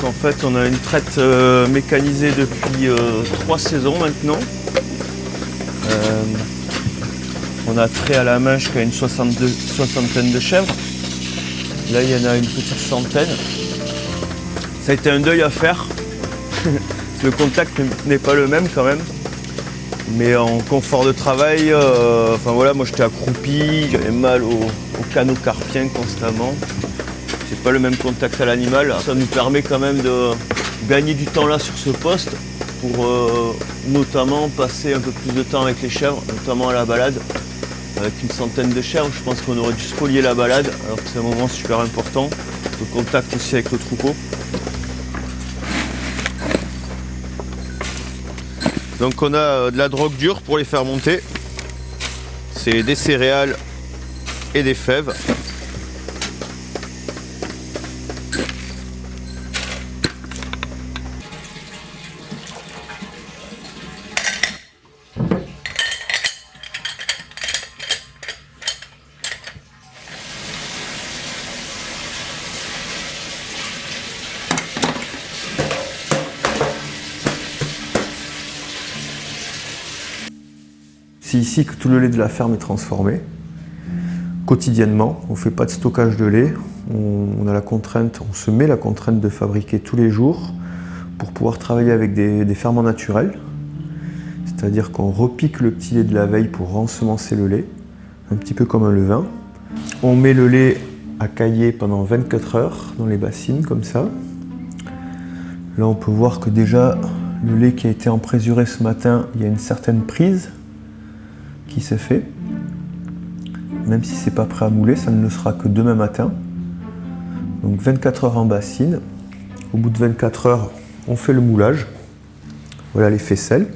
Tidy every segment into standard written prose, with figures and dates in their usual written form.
En fait, on a une traite mécanisée depuis 3 saisons maintenant. On a trait à la main jusqu'à une soixantaine de chèvres. Là, il y en a une petite centaine. Ça a été un deuil à faire. Le contact n'est pas le même quand même. Mais en confort de travail, enfin voilà, moi j'étais accroupi, j'avais mal au canaux carpien constamment. C'est pas le même contact à l'animal. Ça nous permet quand même de gagner du temps là sur ce poste pour notamment passer un peu plus de temps avec les chèvres, notamment à la balade. Avec une centaine de chèvres, je pense qu'on aurait dû spolier la balade, alors que c'est un moment super important. Le contact aussi avec le troupeau. Donc on a de la drogue dure pour les faire monter. C'est des céréales et des fèves. C'est ici que tout le lait de la ferme est transformé. Quotidiennement, on ne fait pas de stockage de lait. On a la contrainte, on se met la contrainte de fabriquer tous les jours pour pouvoir travailler avec des ferments naturels. C'est-à-dire qu'on repique le petit lait de la veille pour ensemencer le lait, un petit peu comme un levain. On met le lait à cailler pendant 24 heures dans les bassines, comme ça. Là, on peut voir que déjà, le lait qui a été emprésuré ce matin, il y a une certaine prise qui s'est fait. Même si c'est pas prêt à mouler, ça ne le sera que demain matin. Donc 24 heures en bassine. Au bout de 24 heures, on fait le moulage. Voilà les faisselles.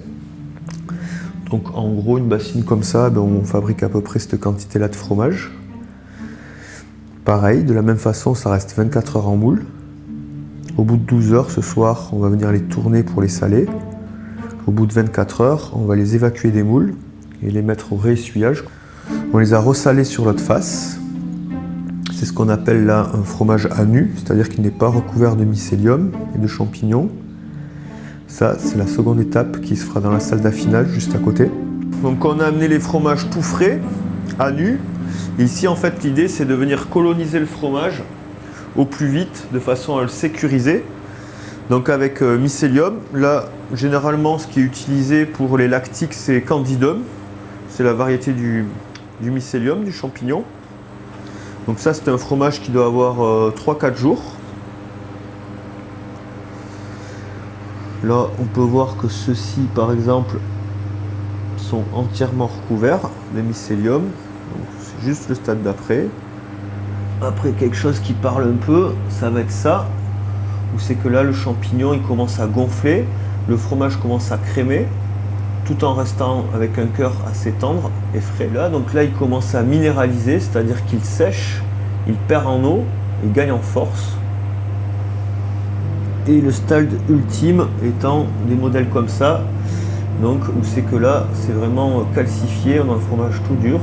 Donc en gros, une bassine comme ça, on fabrique à peu près cette quantité-là de fromage. Pareil, de la même façon, ça reste 24 heures en moule. Au bout de 12 heures, ce soir, on va venir les tourner pour les saler. Au bout de 24 heures, on va les évacuer des moules et les mettre au réessuyage. On les a ressalés sur l'autre face. C'est ce qu'on appelle là un fromage à nu, c'est-à-dire qu'il n'est pas recouvert de mycélium et de champignons. Ça, c'est la seconde étape qui se fera dans la salle d'affinage juste à côté. Donc on a amené les fromages tout frais, à nu. Et ici, en fait, l'idée, c'est de venir coloniser le fromage au plus vite, de façon à le sécuriser. Donc avec mycélium, là, généralement, ce qui est utilisé pour les lactiques, c'est Candidum. C'est la variété du mycélium, du champignon. Donc ça, c'est un fromage qui doit avoir 3-4 jours. Là, on peut voir que ceux-ci, par exemple, sont entièrement recouverts de mycélium. C'est juste le stade d'après. Après, quelque chose qui parle un peu, ça va être ça. Où c'est que là, le champignon, il commence à gonfler. Le fromage commence à crémer, tout en restant avec un cœur assez tendre et frais. Donc là, il commence à minéraliser, c'est-à-dire qu'il sèche, il perd en eau, il gagne en force. Et le stade ultime étant des modèles comme ça, donc où c'est que là, c'est vraiment calcifié, on a un fromage tout dur.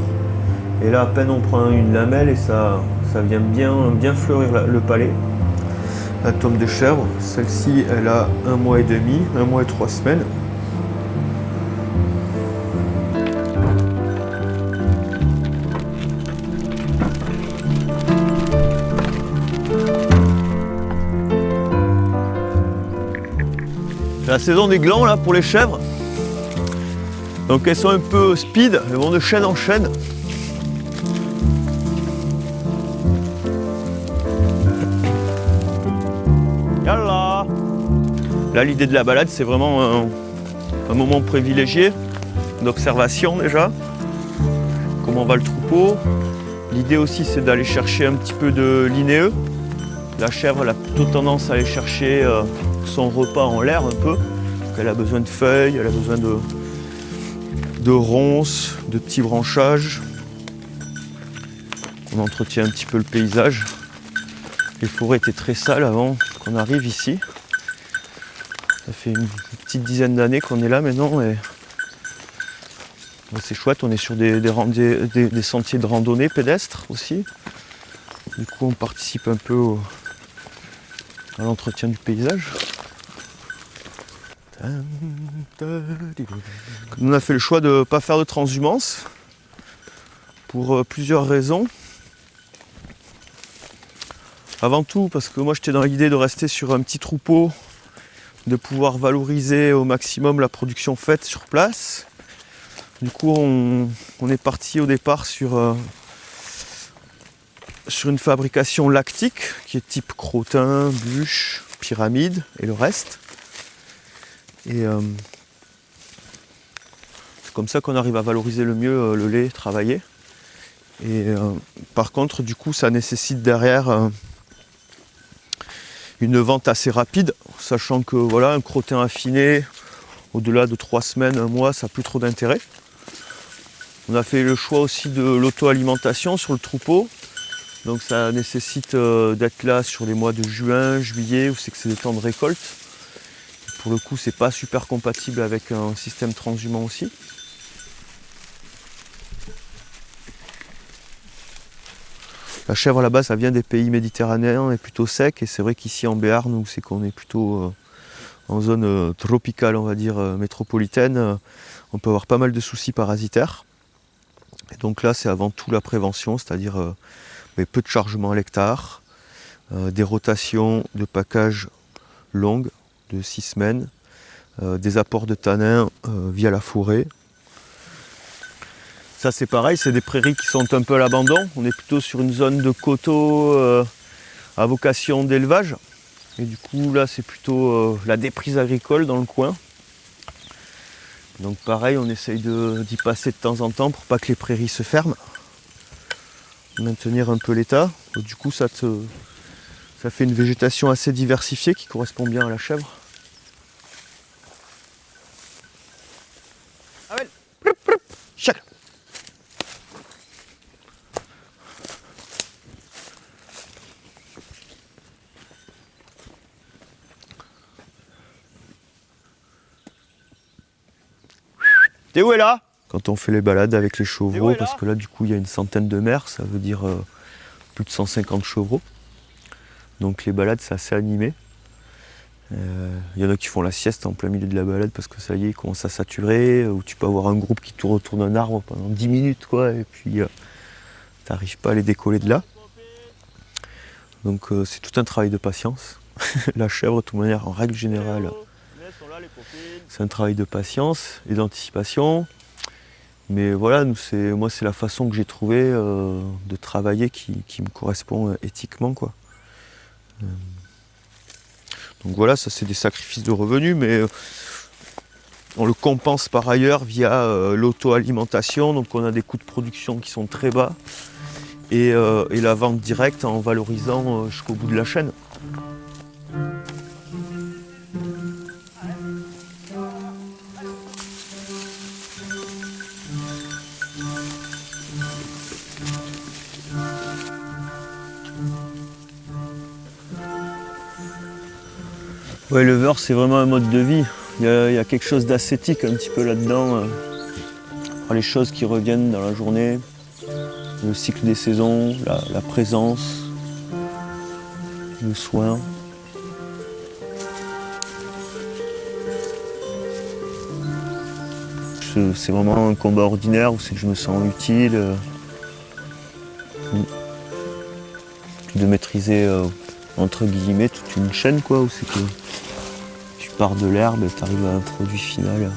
Et là, à peine on prend une lamelle et ça vient bien fleurir le palais. La tome de chèvre, celle-ci, elle a 1 mois et demi, 1 mois et 3 semaines. C'est la saison des glands là pour les chèvres. Donc elles sont un peu speed, elles vont de chaîne en chaîne. Yalla. Là, l'idée de la balade, c'est vraiment un moment privilégié d'observation déjà. Comment va le troupeau. L'idée aussi, c'est d'aller chercher un petit peu de linéeux. La chèvre, elle a plutôt tendance à aller chercher son repas en l'air un peu. Elle a besoin de feuilles, elle a besoin de ronces, de petits branchages. On entretient un petit peu le paysage. Les forêts étaient très sales avant qu'on arrive ici. Ça fait une petite dizaine d'années qu'on est là maintenant et C'est chouette, on est sur des sentiers de randonnée pédestres aussi. Du coup on participe un peu à l'entretien du paysage. On a fait le choix de ne pas faire de transhumance pour plusieurs raisons. Avant tout parce que moi j'étais dans l'idée de rester sur un petit troupeau, de pouvoir valoriser au maximum la production faite sur place. Du coup on est parti au départ sur une fabrication lactique qui est type crottin, bûche, pyramide et le reste. Et c'est comme ça qu'on arrive à valoriser le mieux le lait travaillé. Et par contre, du coup, ça nécessite derrière une vente assez rapide, sachant que voilà, un crottin affiné, au-delà de 3 semaines, 1 mois, ça n'a plus trop d'intérêt. On a fait le choix aussi de l'auto-alimentation sur le troupeau. Donc ça nécessite d'être là sur les mois de juin, juillet, où c'est que c'est des temps de récolte. Pour le coup, c'est pas super compatible avec un système transhumant aussi. La chèvre là-bas, ça vient des pays méditerranéens et plutôt sec. Et c'est vrai qu'ici en Béarn, où c'est qu'on est plutôt en zone tropicale, on va dire métropolitaine, on peut avoir pas mal de soucis parasitaires. Et donc là, c'est avant tout la prévention, c'est-à-dire peu de chargement à l'hectare, des rotations de package longues de 6 semaines, des apports de tanin via la forêt. Ça c'est pareil, c'est des prairies qui sont un peu à l'abandon. On est plutôt sur une zone de coteaux à vocation d'élevage. Et du coup là c'est plutôt la déprise agricole dans le coin. Donc pareil, on essaye d'y passer de temps en temps pour pas que les prairies se ferment. Maintenir un peu l'état. Du coup ça fait une végétation assez diversifiée qui correspond bien à la chèvre. T'es où est là? Quand on fait les balades avec les chevreaux, parce que là du coup il y a une centaine de mères, ça veut dire plus de 150 chevreaux. Donc les balades c'est assez animé. Il y en a qui font la sieste en plein milieu de la balade parce que ça y est, ils commencent à saturer, ou tu peux avoir un groupe qui tourne autour d'un arbre pendant 10 minutes quoi, et puis t'arrives pas à les décoller de là. Donc c'est tout un travail de patience. La chèvre de toute manière en règle générale, c'est un travail de patience et d'anticipation. Mais voilà, moi c'est la façon que j'ai trouvé de travailler qui me correspond éthiquement quoi. Donc voilà, ça c'est des sacrifices de revenus, mais on le compense par ailleurs via l'auto-alimentation. Donc on a des coûts de production qui sont très bas et la vente directe en valorisant jusqu'au bout de la chaîne. Ouais, l'éleveur, c'est vraiment un mode de vie. Il y a quelque chose d'ascétique un petit peu là-dedans. Les choses qui reviennent dans la journée, le cycle des saisons, la présence, le soin. C'est vraiment un combat ordinaire où c'est que je me sens utile. De maîtriser entre guillemets toute une chaîne quoi, où c'est que tu pars de l'herbe et tu arrives à un produit final.